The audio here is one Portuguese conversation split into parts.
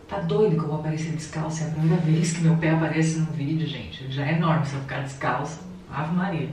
Tá doido que eu vou aparecer descalço? É a primeira vez que meu pé aparece no vídeo, gente. Já é enorme se eu ficar descalço. Ave Maria.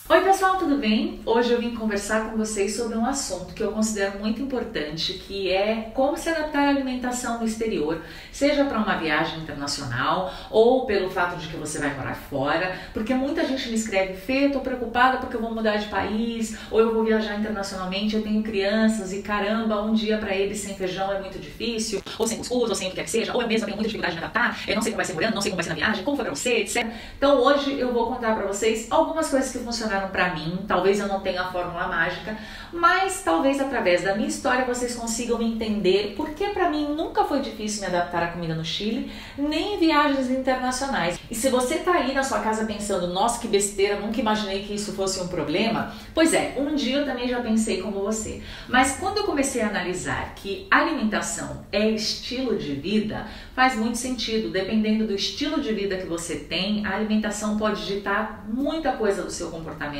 Oi pessoal, tudo bem? Hoje eu vim conversar com vocês sobre um assunto que eu considero muito importante, que é como se adaptar à alimentação no exterior, seja para uma viagem internacional ou pelo fato de que você vai morar fora, porque muita gente me escreve: Fê, eu tô preocupada porque eu vou mudar de país, ou eu vou viajar internacionalmente, eu tenho crianças e caramba, um dia para eles sem feijão é muito difícil, ou sem cuscuz, ou sem o que quer que seja, ou eu mesma tenho muita dificuldade de me adaptar, eu não sei como vai ser morando, não sei como vai ser na viagem, como foi pra você, etc. Então hoje eu vou contar para vocês algumas coisas que funcionaram para mim. Talvez eu não tenha a fórmula mágica, mas talvez através da minha história vocês consigam entender porque para mim nunca foi difícil me adaptar à comida no Chile, nem em viagens internacionais. E se você tá aí na sua casa pensando: nossa, que besteira, nunca imaginei que isso fosse um problema, pois é, um dia eu também já pensei como você. Mas quando eu comecei a analisar que alimentação é estilo de vida, faz muito sentido. Dependendo do estilo de vida que você tem, a alimentação pode ditar muita coisa do seu comportamento.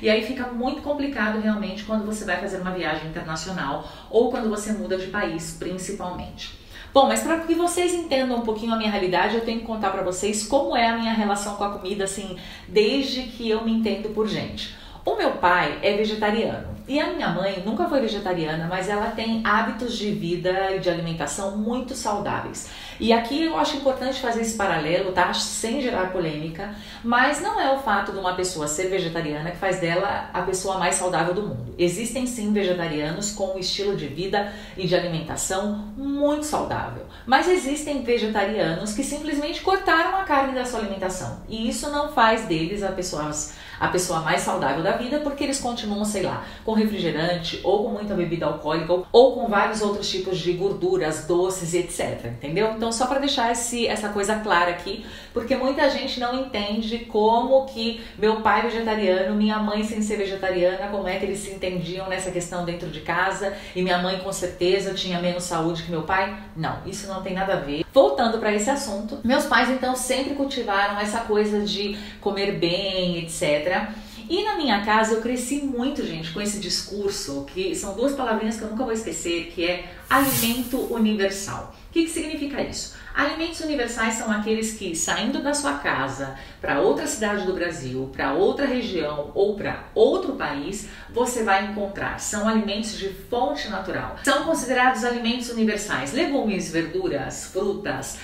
E aí fica muito complicado realmente quando você vai fazer uma viagem internacional ou quando você muda de país, principalmente. Bom, mas para que vocês entendam um pouquinho a minha realidade, eu tenho que contar para vocês como é a minha relação com a comida, assim, desde que eu me entendo por gente. O meu pai é vegetariano e a minha mãe nunca foi vegetariana, mas ela tem hábitos de vida e de alimentação muito saudáveis. E aqui eu acho importante fazer esse paralelo, tá? Sem gerar polêmica, mas não é o fato de uma pessoa ser vegetariana que faz dela a pessoa mais saudável do mundo. Existem sim vegetarianos com um estilo de vida e de alimentação muito saudável, mas existem vegetarianos que simplesmente cortaram a carne da sua alimentação e isso não faz deles a pessoa mais saudável da vida, porque eles continuam, sei lá, com refrigerante ou com muita bebida alcoólica ou com vários outros tipos de gorduras, doces e etc, entendeu? Então só para deixar essa coisa clara aqui, porque muita gente não entende como que meu pai vegetariano, minha mãe sem ser vegetariana, como é que eles se entendiam nessa questão dentro de casa, e minha mãe com certeza tinha menos saúde que meu pai. Não, isso não tem nada a ver. Voltando para esse assunto, meus pais então sempre cultivaram essa coisa de comer bem, etc. E na minha casa eu cresci muito, gente, com esse discurso, que são duas palavrinhas que eu nunca vou esquecer, que é alimento universal. O que significa isso? Alimentos universais são aqueles que, saindo da sua casa para outra cidade do Brasil, para outra região ou para outro país, você vai encontrar. São alimentos de fonte natural. São considerados alimentos universais. Legumes, verduras, frutas,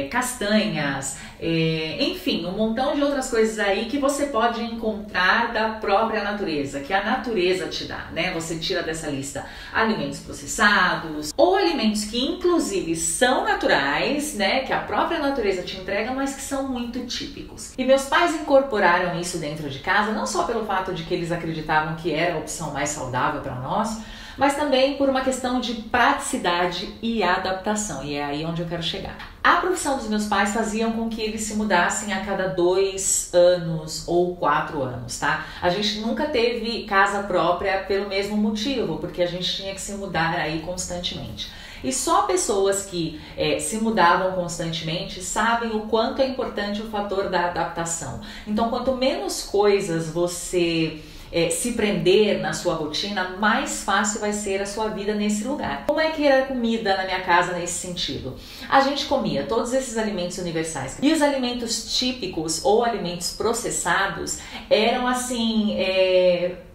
castanhas, enfim, um montão de outras coisas aí que você pode encontrar da própria natureza, que a natureza te dá, né? Você tira dessa lista alimentos processados ou alimentos que inclusive são naturais, né, que a própria natureza te entrega, mas que são muito típicos. E meus pais incorporaram isso dentro de casa, não só pelo fato de que eles acreditavam que era a opção mais saudável para nós, mas também por uma questão de praticidade e adaptação, e é aí onde eu quero chegar. A profissão dos meus pais faziam com que eles se mudassem a cada 2 anos ou 4 anos, tá? A gente nunca teve casa própria pelo mesmo motivo, porque a gente tinha que se mudar aí constantemente. E só pessoas que se mudavam constantemente sabem o quanto é importante o fator da adaptação. Então, quanto menos coisas você se prender na sua rotina, mais fácil vai ser a sua vida nesse lugar. Como é que era a comida na minha casa nesse sentido? A gente comia todos esses alimentos universais. E os alimentos típicos ou alimentos processados eram assim...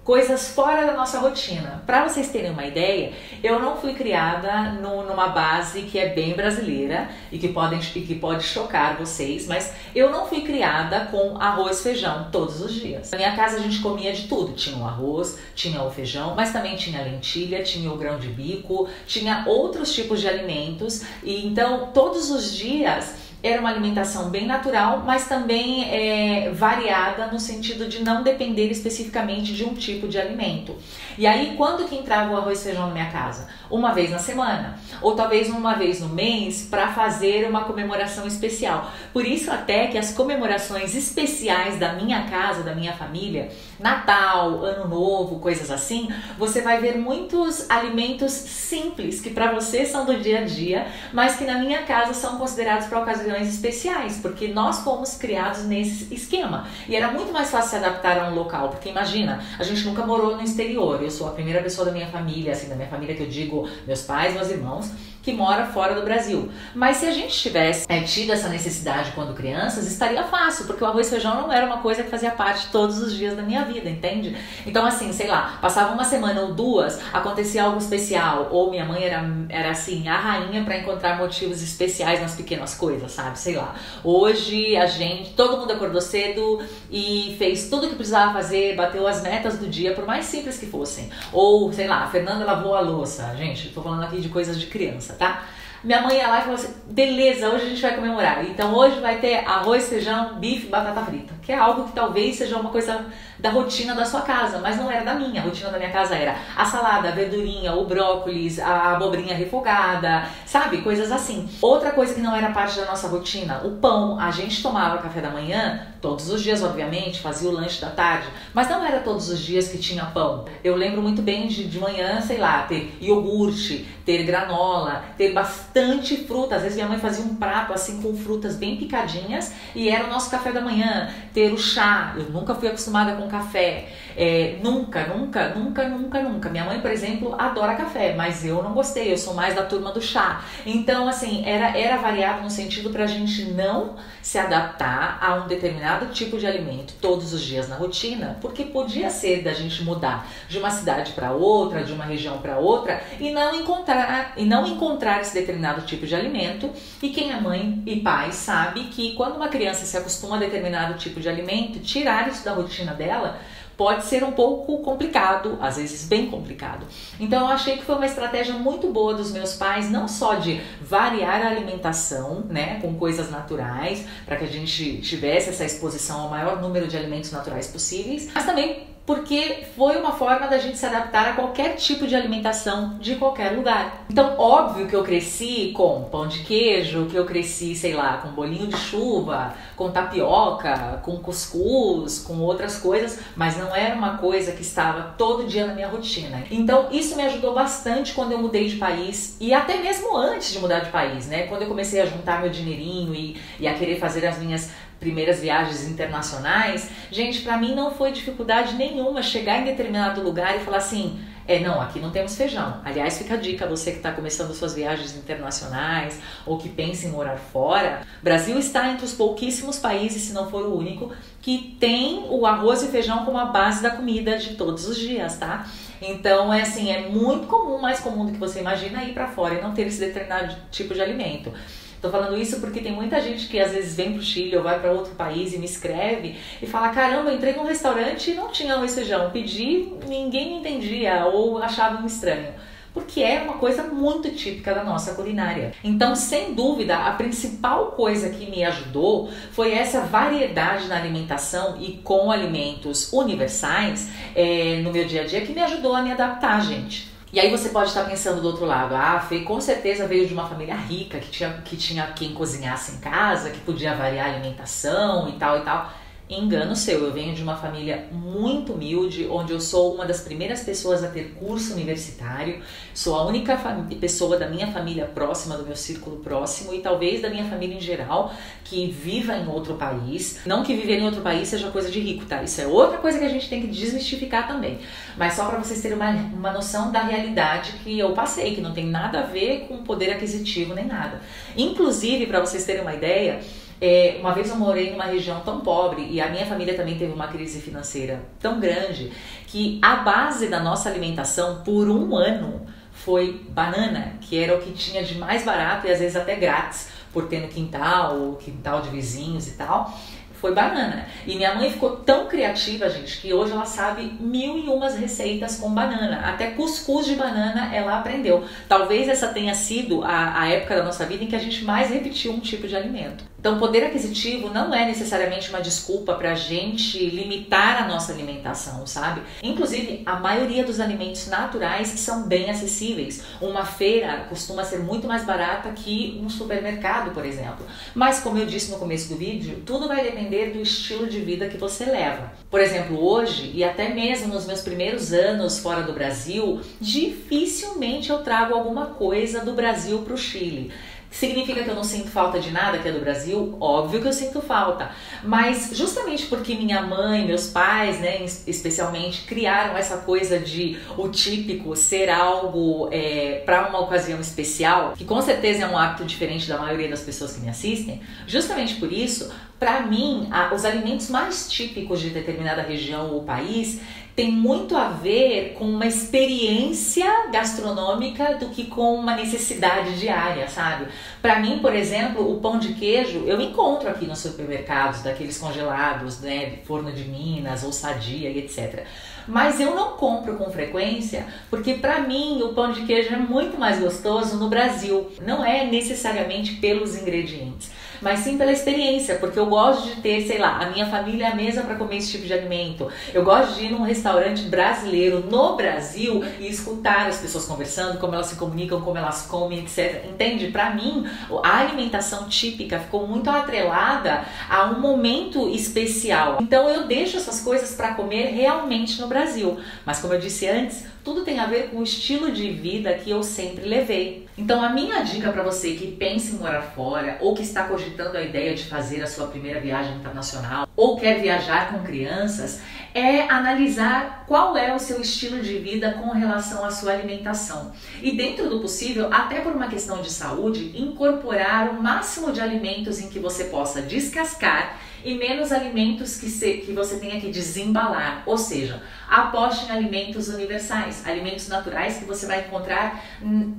coisas fora da nossa rotina. Para vocês terem uma ideia, eu não fui criada numa base que é bem brasileira e que pode chocar vocês, mas eu não fui criada com arroz e feijão todos os dias. Na minha casa a gente comia de tudo. Tinha o arroz, tinha o feijão, mas também tinha lentilha, tinha o grão de bico, tinha outros tipos de alimentos. E então todos os dias era uma alimentação bem natural, mas também variada no sentido de não depender especificamente de um tipo de alimento. E aí, quando que entrava o arroz e feijão na minha casa? Uma vez na semana, ou talvez uma vez no mês, para fazer uma comemoração especial. Por isso até que as comemorações especiais da minha casa, da minha família, Natal, Ano Novo, coisas assim, você vai ver muitos alimentos simples, que para você são do dia a dia, mas que na minha casa são considerados para ocasiões ocasiões especiais, porque nós fomos criados nesse esquema. E era muito mais fácil se adaptar a um local, porque imagina, a gente nunca morou no exterior. Eu sou a primeira pessoa da minha família, assim, da minha família que eu digo, meus pais, meus irmãos, que mora fora do Brasil. Mas se a gente tivesse tido essa necessidade quando crianças, estaria fácil, porque o arroz e feijão não era uma coisa que fazia parte todos os dias da minha vida, entende? Então assim, sei lá, passava uma semana ou duas, acontecia algo especial, ou minha mãe era assim, a rainha para encontrar motivos especiais nas pequenas coisas, sabe? Sei lá, hoje todo mundo acordou cedo e fez tudo o que precisava fazer, bateu as metas do dia, por mais simples que fossem. Ou, sei lá, a Fernanda lavou a louça. Gente, tô falando aqui de coisas de criança, tá? Minha mãe ia lá e falou assim, beleza, hoje a gente vai comemorar. Então hoje vai ter arroz, feijão, bife, batata frita. Que é algo que talvez seja uma coisa da rotina da sua casa, mas não era da minha. A rotina da minha casa era a salada, a verdurinha, o brócolis, a abobrinha refogada, sabe? Coisas assim. Outra coisa que não era parte da nossa rotina, o pão. A gente tomava café da manhã, todos os dias, obviamente, fazia o lanche da tarde, mas não era todos os dias que tinha pão. Eu lembro muito bem de manhã, sei lá, ter iogurte, ter granola, ter bastante fruta. Às vezes minha mãe fazia um prato assim com frutas bem picadinhas e era o nosso café da manhã. Ter o chá. Eu nunca fui acostumada com café. Nunca. Minha mãe, por exemplo, adora café, mas eu não gostei. Eu sou mais da turma do chá. Então, assim, era variado no sentido pra gente não se adaptar a um determinado tipo de alimento todos os dias na rotina, porque podia ser da gente mudar de uma cidade para outra, de uma região para outra e não encontrar esse determinado tipo de alimento. E quem é mãe e pai sabe que quando uma criança se acostuma a determinado tipo de alimento, tirar isso da rotina dela pode ser um pouco complicado, às vezes bem complicado. Então eu achei que foi uma estratégia muito boa dos meus pais, não só de variar a alimentação, né, com coisas naturais, para que a gente tivesse essa exposição ao maior número de alimentos naturais possíveis, mas também porque foi uma forma da gente se adaptar a qualquer tipo de alimentação de qualquer lugar. Então, óbvio que eu cresci com pão de queijo, que eu cresci, sei lá, com bolinho de chuva, com tapioca, com cuscuz, com outras coisas, mas não era uma coisa que estava todo dia na minha rotina. Então, isso me ajudou bastante quando eu mudei de país e até mesmo antes de mudar de país, né? Quando eu comecei a juntar meu dinheirinho e a querer fazer as minhas primeiras viagens internacionais, gente, pra mim não foi dificuldade nenhuma chegar em determinado lugar e falar assim, não, aqui não temos feijão. Aliás, fica a dica, você que está começando suas viagens internacionais ou que pensa em morar fora, o Brasil está entre os pouquíssimos países, se não for o único, que tem o arroz e feijão como a base da comida de todos os dias, tá? Então, é muito comum, mais comum do que você imagina, ir pra fora e não ter esse determinado tipo de alimento. Tô falando isso porque tem muita gente que às vezes vem pro Chile ou vai para outro país e me escreve e fala, caramba, eu entrei num restaurante e não tinha arroz e feijão, pedi, ninguém me entendia ou achava um estranho. Porque é uma coisa muito típica da nossa culinária. Então, sem dúvida, a principal coisa que me ajudou foi essa variedade na alimentação e com alimentos universais no meu dia a dia que me ajudou a me adaptar, gente. E aí você pode estar pensando do outro lado, Fê com certeza veio de uma família rica, que tinha quem cozinhasse em casa, que podia variar a alimentação e tal e tal. Engano seu, eu venho de uma família muito humilde, onde eu sou uma das primeiras pessoas a ter curso universitário, sou a única pessoa da minha família próxima, do meu círculo próximo e talvez da minha família em geral, que viva em outro país. Não que viver em outro país seja coisa de rico, tá? Isso é outra coisa que a gente tem que desmistificar também. Mas só para vocês terem uma noção da realidade que eu passei, que não tem nada a ver com poder aquisitivo nem nada. Inclusive, para vocês terem uma ideia, uma vez eu morei numa região tão pobre e a minha família também teve uma crise financeira tão grande que a base da nossa alimentação por um ano foi banana, que era o que tinha de mais barato e às vezes até grátis, por ter no quintal de vizinhos e tal. Foi banana. E minha mãe ficou tão criativa, gente, que hoje ela sabe 1001 receitas com banana. Até cuscuz de banana ela aprendeu. Talvez essa tenha sido a época da nossa vida em que a gente mais repetiu um tipo de alimento. Então, poder aquisitivo não é necessariamente uma desculpa para a gente limitar a nossa alimentação, sabe? Inclusive, a maioria dos alimentos naturais são bem acessíveis. Uma feira costuma ser muito mais barata que um supermercado, por exemplo. Mas, como eu disse no começo do vídeo, tudo vai depender do estilo de vida que você leva. Por exemplo, hoje, e até mesmo nos meus primeiros anos fora do Brasil, dificilmente eu trago alguma coisa do Brasil para o Chile. Significa que eu não sinto falta de nada que é do Brasil? Óbvio que eu sinto falta, mas justamente porque minha mãe, meus pais, né, especialmente, criaram essa coisa de o típico ser algo para uma ocasião especial, que com certeza é um hábito diferente da maioria das pessoas que me assistem, justamente por isso, para mim, os alimentos mais típicos de determinada região ou país tem muito a ver com uma experiência gastronômica do que com uma necessidade diária, sabe? Para mim, por exemplo, o pão de queijo eu encontro aqui nos supermercados, daqueles congelados, né, de Forno de Minas ou Sadia e etc. Mas eu não compro com frequência, porque para mim o pão de queijo é muito mais gostoso no Brasil. Não é necessariamente pelos ingredientes, mas sim pela experiência, porque eu gosto de ter, sei lá, a minha família à mesa para comer esse tipo de alimento. Eu gosto de ir num restaurante brasileiro no Brasil e escutar as pessoas conversando, como elas se comunicam, como elas comem, etc. Entende? Para mim, a alimentação típica ficou muito atrelada a um momento especial. Então eu deixo essas coisas para comer realmente no Brasil. Mas como eu disse antes, tudo tem a ver com o estilo de vida que eu sempre levei. Então a minha dica para você que pensa em morar fora ou que está cogitando a ideia de fazer a sua primeira viagem internacional ou quer viajar com crianças é analisar qual é o seu estilo de vida com relação à sua alimentação. E dentro do possível, até por uma questão de saúde, incorporar o máximo de alimentos em que você possa descascar e menos alimentos que você tenha que desembalar. Ou seja, aposte em alimentos universais, alimentos naturais que você vai encontrar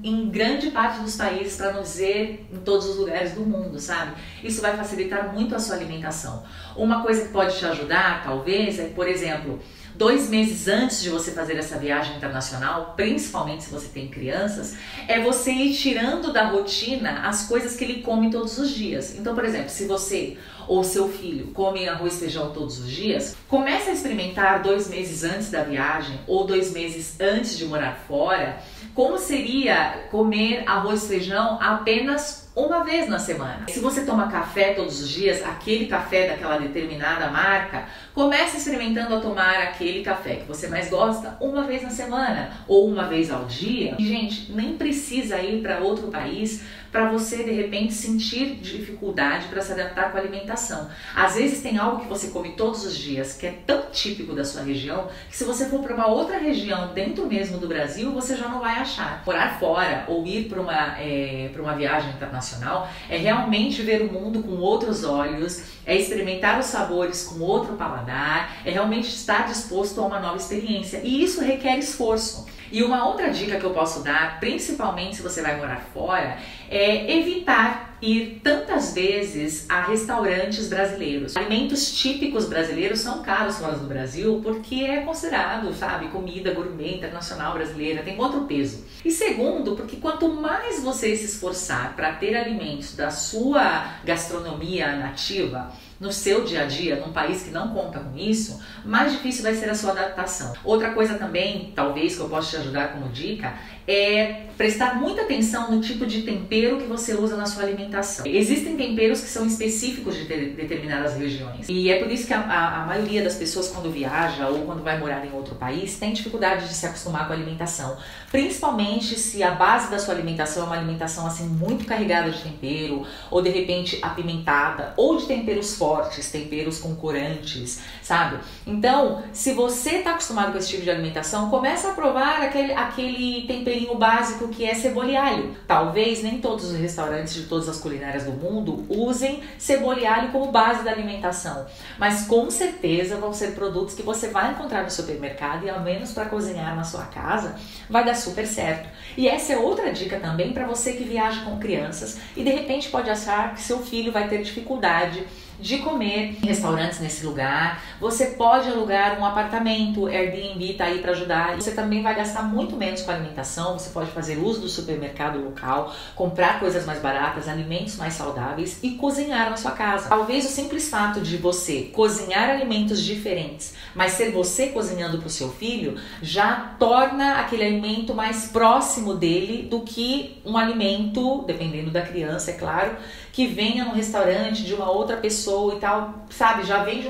em grande parte dos países, para não dizer em todos os lugares do mundo, sabe? Isso vai facilitar muito a sua alimentação. Uma coisa que pode te ajudar, talvez, é, por exemplo, 2 meses antes de você fazer essa viagem internacional, principalmente se você tem crianças, é você ir tirando da rotina as coisas que ele come todos os dias. Então, por exemplo, se você ou seu filho come arroz e feijão todos os dias, comece a experimentar 2 meses antes da viagem ou 2 meses antes de morar fora, como seria comer arroz e feijão apenas uma vez na semana. Se você toma café todos os dias, aquele café daquela determinada marca, comece experimentando a tomar aquele café que você mais gosta uma vez na semana ou uma vez ao dia. E, gente, nem precisa ir para outro país para você, de repente, sentir dificuldade para se adaptar com a alimentação. Às vezes tem algo que você come todos os dias, que é tão típico da sua região, que se você for para uma outra região dentro mesmo do Brasil, você já não vai achar. Morar fora ou ir para uma viagem internacional é realmente ver o mundo com outros olhos, é experimentar os sabores com outro paladar, é realmente estar disposto a uma nova experiência. E isso requer esforço. E uma outra dica que eu posso dar, principalmente se você vai morar fora, é evitar ir tantas vezes a restaurantes brasileiros. Alimentos típicos brasileiros são caros fora do Brasil porque é considerado, sabe, comida gourmet internacional brasileira, tem outro peso. E segundo, porque quanto mais você se esforçar para ter alimentos da sua gastronomia nativa no seu dia a dia, num país que não conta com isso, mais difícil vai ser a sua adaptação. Outra coisa também, talvez, que eu possa te ajudar como dica, é prestar muita atenção no tipo de tempero que você usa na sua alimentação. Existem temperos que são específicos de determinadas regiões. E é por isso que a maioria das pessoas, quando viaja ou quando vai morar em outro país, tem dificuldade de se acostumar com a alimentação. Principalmente se a base da sua alimentação é uma alimentação assim muito carregada de tempero, ou de repente apimentada, ou de temperos fortes, temperos com corantes, sabe? Então, se você está acostumado com esse tipo de alimentação, começa a provar aquele temperinho básico que é cebola e alho. Talvez nem todos os restaurantes de todas as culinárias do mundo usem cebola e alho como base da alimentação, mas com certeza vão ser produtos que você vai encontrar no supermercado e ao menos para cozinhar na sua casa vai dar super certo. E essa é outra dica também para você que viaja com crianças e de repente pode achar que seu filho vai ter dificuldade de comer em restaurantes nesse lugar. Você pode alugar um apartamento, Airbnb tá aí para ajudar. Você também vai gastar muito menos com alimentação, você pode fazer uso do supermercado local, comprar coisas mais baratas, alimentos mais saudáveis e cozinhar na sua casa. Talvez o simples fato de você cozinhar alimentos diferentes, mas ser você cozinhando para o seu filho, já torna aquele alimento mais próximo dele do que um alimento, dependendo da criança, é claro, que venha no restaurante de uma outra pessoa e tal, sabe? Já vem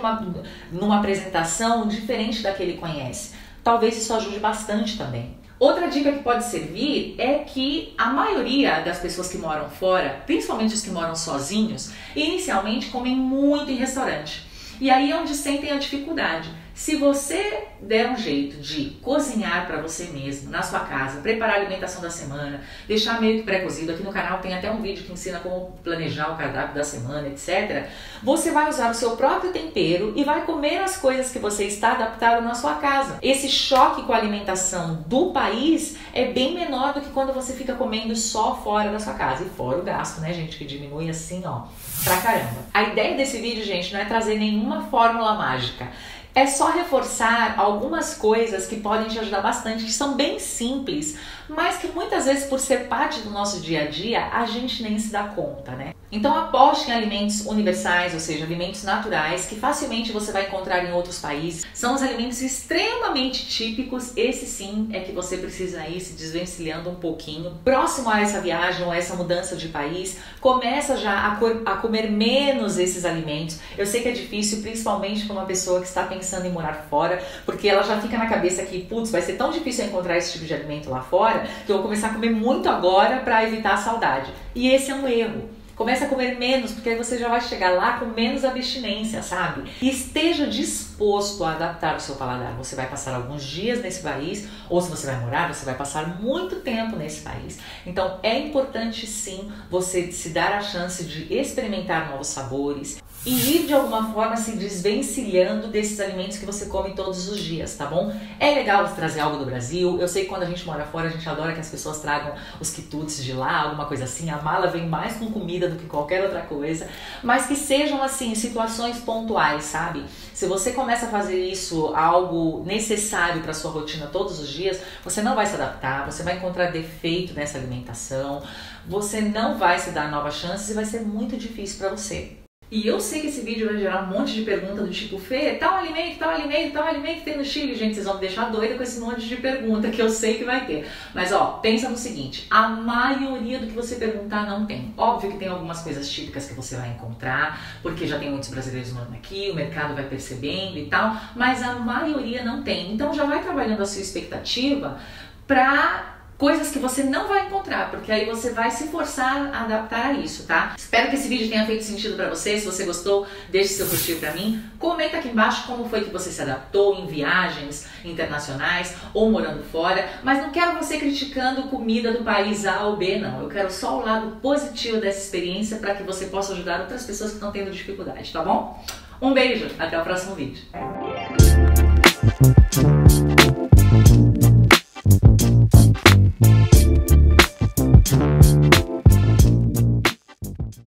numa apresentação diferente da que ele conhece. Talvez isso ajude bastante também. Outra dica que pode servir é que a maioria das pessoas que moram fora, principalmente os que moram sozinhos, inicialmente comem muito em restaurante. E aí é onde sentem a dificuldade. Se você der um jeito de cozinhar para você mesmo, na sua casa, preparar a alimentação da semana, deixar meio que pré-cozido, aqui no canal tem até um vídeo que ensina como planejar o cardápio da semana, etc. Você vai usar o seu próprio tempero e vai comer as coisas que você está adaptado na sua casa. Esse choque com a alimentação do país é bem menor do que quando você fica comendo só fora da sua casa. E fora o gasto, né, gente, que diminui assim, ó, pra caramba. A ideia desse vídeo, gente, não é trazer nenhuma fórmula mágica. É só reforçar algumas coisas que podem te ajudar bastante, que são bem simples, mas que muitas vezes, por ser parte do nosso dia a dia, a gente nem se dá conta, né? Então aposte em alimentos universais, ou seja, alimentos naturais, que facilmente você vai encontrar em outros países. São os alimentos extremamente típicos, esse sim é que você precisa ir se desvencilhando um pouquinho. Próximo a essa viagem ou a essa mudança de país, começa já a comer menos esses alimentos. Eu sei que é difícil, principalmente para uma pessoa que está pensando em morar fora, porque ela já fica na cabeça que, putz, vai ser tão difícil encontrar esse tipo de alimento lá fora, que eu vou começar a comer muito agora para evitar a saudade. E esse é um erro. Comece a comer menos, porque aí você já vai chegar lá com menos abstinência, sabe? E esteja disposto a adaptar o seu paladar. Você vai passar alguns dias nesse país, ou se você vai morar, você vai passar muito tempo nesse país. Então é importante sim você se dar a chance de experimentar novos sabores e ir de alguma forma se desvencilhando desses alimentos que você come todos os dias, tá bom? É legal trazer algo do Brasil. Eu sei que quando a gente mora fora, a gente adora que as pessoas tragam os quitutes de lá, alguma coisa assim. A mala vem mais com comida do que qualquer outra coisa, mas que sejam assim, situações pontuais, sabe? Se você começa a fazer isso algo necessário para sua rotina todos os dias, você não vai se adaptar, você vai encontrar defeito nessa alimentação, você não vai se dar novas chances e vai ser muito difícil para você. E eu sei que esse vídeo vai gerar um monte de pergunta do tipo, Fê, tal alimento tem no Chile? Gente, vocês vão me deixar doida com esse monte de pergunta que eu sei que vai ter. Mas ó, pensa no seguinte, a maioria do que você perguntar não tem. Óbvio que tem algumas coisas típicas que você vai encontrar, porque já tem muitos brasileiros morando aqui, o mercado vai percebendo e tal, mas a maioria não tem. Então já vai trabalhando a sua expectativa para coisas que você não vai encontrar, porque aí você vai se forçar a adaptar a isso, tá? Espero que esse vídeo tenha feito sentido pra você. Se você gostou, deixe seu curtir pra mim. Comenta aqui embaixo como foi que você se adaptou em viagens internacionais ou morando fora. Mas não quero você criticando comida do país A ou B, não. Eu quero só o lado positivo dessa experiência para que você possa ajudar outras pessoas que estão tendo dificuldade, tá bom? Um beijo, até o próximo vídeo.